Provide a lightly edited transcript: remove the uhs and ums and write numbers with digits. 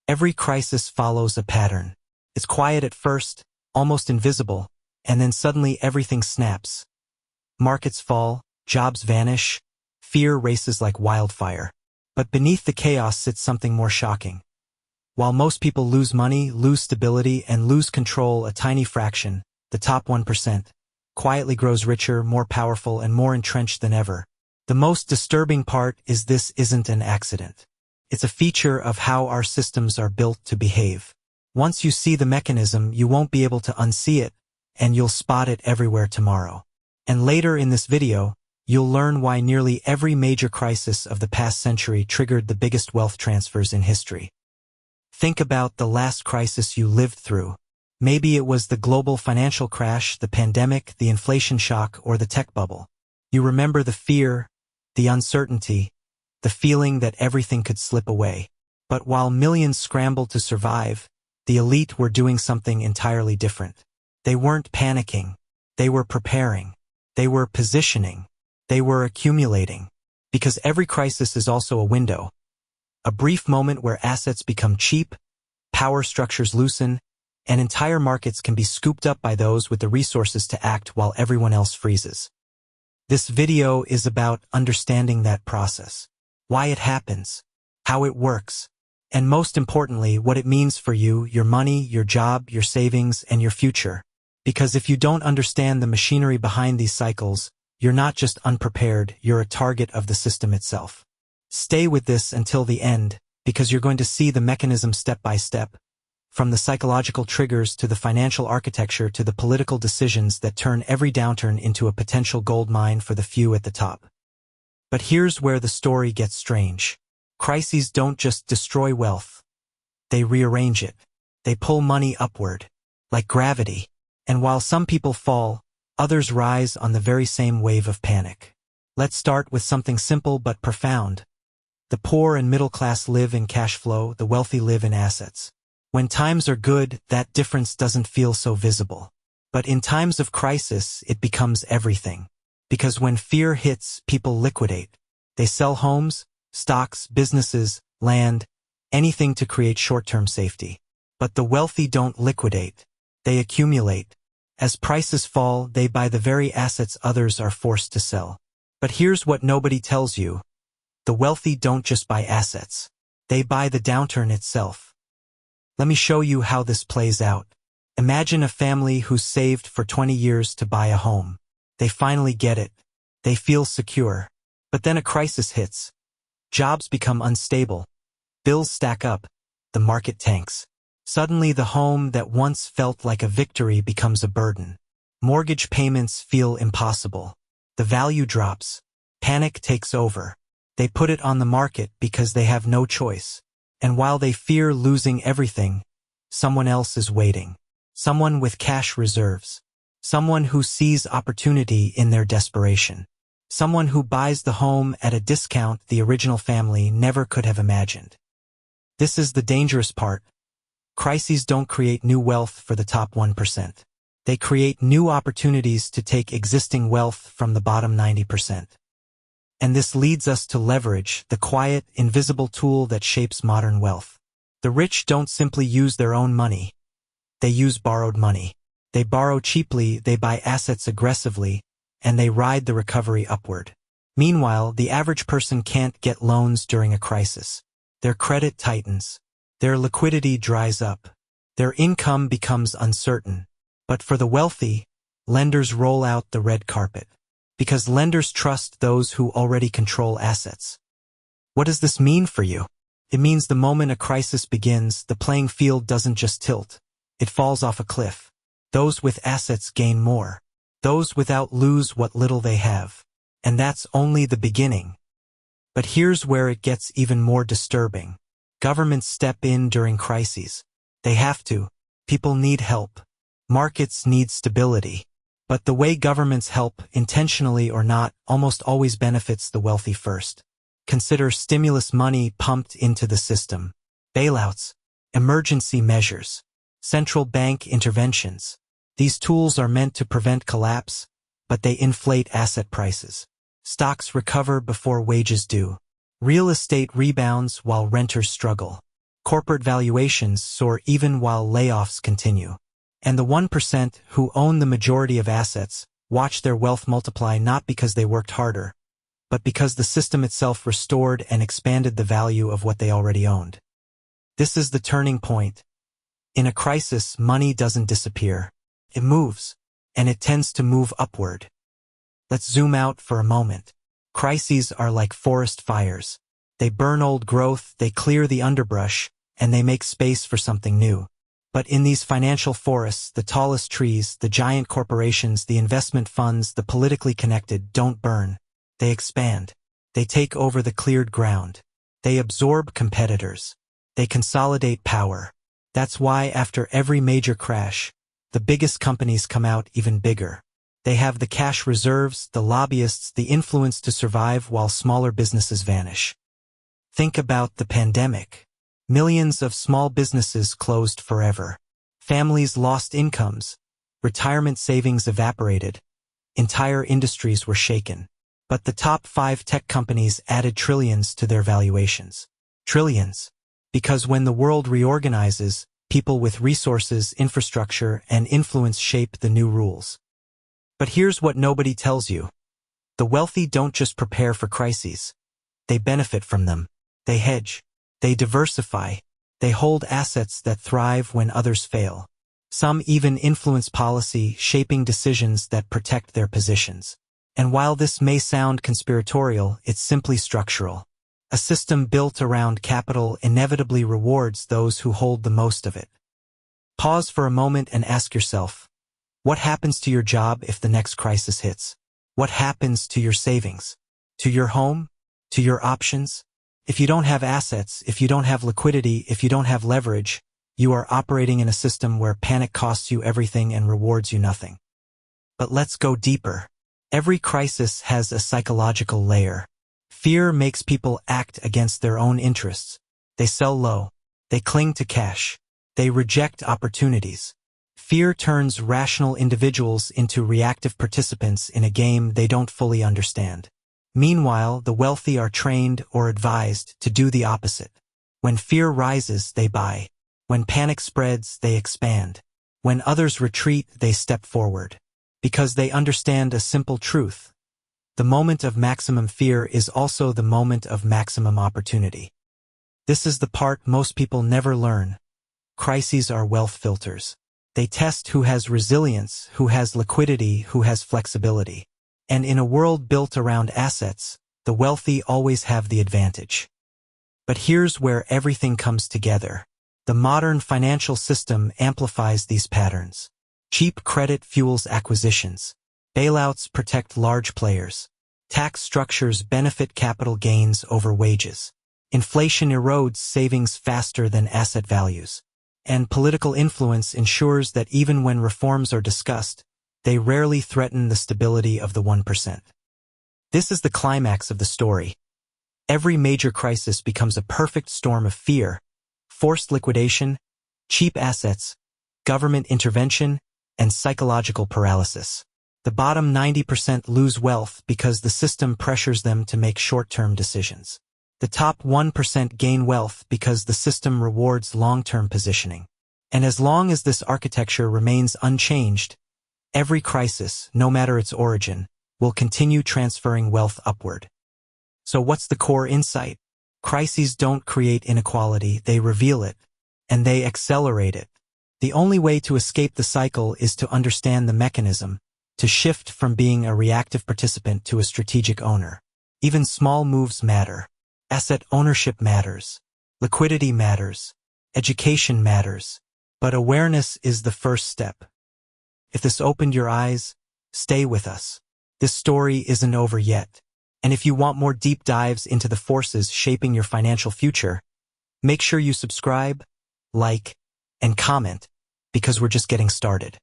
Every crisis follows a pattern. It's quiet at first, almost invisible, and then suddenly everything snaps. Markets fall, jobs vanish, fear races like wildfire. But beneath the chaos sits something more shocking. While most people lose money, lose stability, and lose control, a tiny fraction, the top 1%, quietly grows richer, more powerful, and more entrenched than ever. The most disturbing part is this isn't an accident. It's a feature of how our systems are built to behave. Once you see the mechanism, you won't be able to unsee it, and you'll spot it everywhere tomorrow. And later in this video, you'll learn why nearly every major crisis of the past century triggered the biggest wealth transfers in history. Think about the last crisis you lived through. Maybe it was the global financial crash, the pandemic, the inflation shock, or the tech bubble. You remember the fear, the uncertainty, the feeling that everything could slip away. But while millions scrambled to survive, the elite were doing something entirely different. They weren't panicking. They were preparing. They were positioning. They were accumulating. Because every crisis is also a window. A brief moment where assets become cheap, power structures loosen, and entire markets can be scooped up by those with the resources to act while everyone else freezes. This video is about understanding that process, why it happens, how it works, and most importantly, what it means for you, your money, your job, your savings, and your future. Because if you don't understand the machinery behind these cycles, you're not just unprepared, you're a target of the system itself. Stay with this until the end, because you're going to see the mechanism step by step, from the psychological triggers to the financial architecture to the political decisions that turn every downturn into a potential gold mine for the few at the top. But here's where the story gets strange. Crises don't just destroy wealth. They rearrange it. They pull money upward, like gravity. And while some people fall, others rise on the very same wave of panic. Let's start with something simple but profound. The poor and middle class live in cash flow, the wealthy live in assets. When times are good, that difference doesn't feel so visible. But in times of crisis, it becomes everything. Because when fear hits, people liquidate. They sell homes, stocks, businesses, land, anything to create short-term safety. But the wealthy don't liquidate. They accumulate. As prices fall, they buy the very assets others are forced to sell. But here's what nobody tells you. The wealthy don't just buy assets. They buy the downturn itself. Let me show you how this plays out. Imagine a family who's saved for 20 years to buy a home. They finally get it. They feel secure. But then a crisis hits. Jobs become unstable. Bills stack up. The market tanks. Suddenly the home that once felt like a victory becomes a burden. Mortgage payments feel impossible. The value drops. Panic takes over. They put it on the market because they have no choice. And while they fear losing everything, someone else is waiting. Someone with cash reserves. Someone who sees opportunity in their desperation. Someone who buys the home at a discount the original family never could have imagined. This is the dangerous part. Crises don't create new wealth for the top 1%. They create new opportunities to take existing wealth from the bottom 90%. And this leads us to leverage, the quiet, invisible tool that shapes modern wealth. The rich don't simply use their own money. They use borrowed money. They borrow cheaply, they buy assets aggressively, and they ride the recovery upward. Meanwhile, the average person can't get loans during a crisis. Their credit tightens. Their liquidity dries up. Their income becomes uncertain. But for the wealthy, lenders roll out the red carpet. Because lenders trust those who already control assets. What does this mean for you? It means the moment a crisis begins, the playing field doesn't just tilt. It falls off a cliff. Those with assets gain more. Those without lose what little they have. And that's only the beginning. But here's where it gets even more disturbing. Governments step in during crises. They have to. People need help. Markets need stability. But the way governments help, intentionally or not, almost always benefits the wealthy first. Consider stimulus money pumped into the system. Bailouts. Emergency measures. Central bank interventions. These tools are meant to prevent collapse, but they inflate asset prices. Stocks recover before wages do. Real estate rebounds while renters struggle. Corporate valuations soar even while layoffs continue. And the 1% who own the majority of assets watch their wealth multiply not because they worked harder, but because the system itself restored and expanded the value of what they already owned. This is the turning point. In a crisis, money doesn't disappear. It moves, and it tends to move upward. Let's zoom out for a moment. Crises are like forest fires. They burn old growth, they clear the underbrush, and they make space for something new. But in these financial forests, the tallest trees, the giant corporations, the investment funds, the politically connected don't burn. They expand. They take over the cleared ground. They absorb competitors. They consolidate power. That's why after every major crash, the biggest companies come out even bigger. They have the cash reserves, the lobbyists, the influence to survive while smaller businesses vanish. Think about the pandemic. Millions of small businesses closed forever. Families lost incomes. Retirement savings evaporated. Entire industries were shaken. But the top 5 tech companies added trillions to their valuations. Trillions. Because when the world reorganizes, people with resources, infrastructure, and influence shape the new rules. But here's what nobody tells you. The wealthy don't just prepare for crises. They benefit from them. They hedge. They diversify. They hold assets that thrive when others fail. Some even influence policy, shaping decisions that protect their positions. And while this may sound conspiratorial, it's simply structural. A system built around capital inevitably rewards those who hold the most of it. Pause for a moment and ask yourself, what happens to your job if the next crisis hits? What happens to your savings? To your home? To your options? If you don't have assets, if you don't have liquidity, if you don't have leverage, you are operating in a system where panic costs you everything and rewards you nothing. But let's go deeper. Every crisis has a psychological layer. Fear makes people act against their own interests. They sell low. They cling to cash. They reject opportunities. Fear turns rational individuals into reactive participants in a game they don't fully understand. Meanwhile, the wealthy are trained or advised to do the opposite. When fear rises, they buy. When panic spreads, they expand. When others retreat, they step forward. Because they understand a simple truth. The moment of maximum fear is also the moment of maximum opportunity. This is the part most people never learn. Crises are wealth filters. They test who has resilience, who has liquidity, who has flexibility. And in a world built around assets, the wealthy always have the advantage. But here's where everything comes together. The modern financial system amplifies these patterns. Cheap credit fuels acquisitions. Bailouts protect large players. Tax structures benefit capital gains over wages. Inflation erodes savings faster than asset values. And political influence ensures that even when reforms are discussed, they rarely threaten the stability of the 1%. This is the climax of the story. Every major crisis becomes a perfect storm of fear, forced liquidation, cheap assets, government intervention, and psychological paralysis. The bottom 90% lose wealth because the system pressures them to make short-term decisions. The top 1% gain wealth because the system rewards long-term positioning. And as long as this architecture remains unchanged, every crisis, no matter its origin, will continue transferring wealth upward. So what's the core insight? Crises don't create inequality, they reveal it, and they accelerate it. The only way to escape the cycle is to understand the mechanism, to shift from being a reactive participant to a strategic owner. Even small moves matter. Asset ownership matters. Liquidity matters. Education matters. But awareness is the first step. If this opened your eyes, stay with us. This story isn't over yet. And if you want more deep dives into the forces shaping your financial future, make sure you subscribe, like, and comment, because we're just getting started.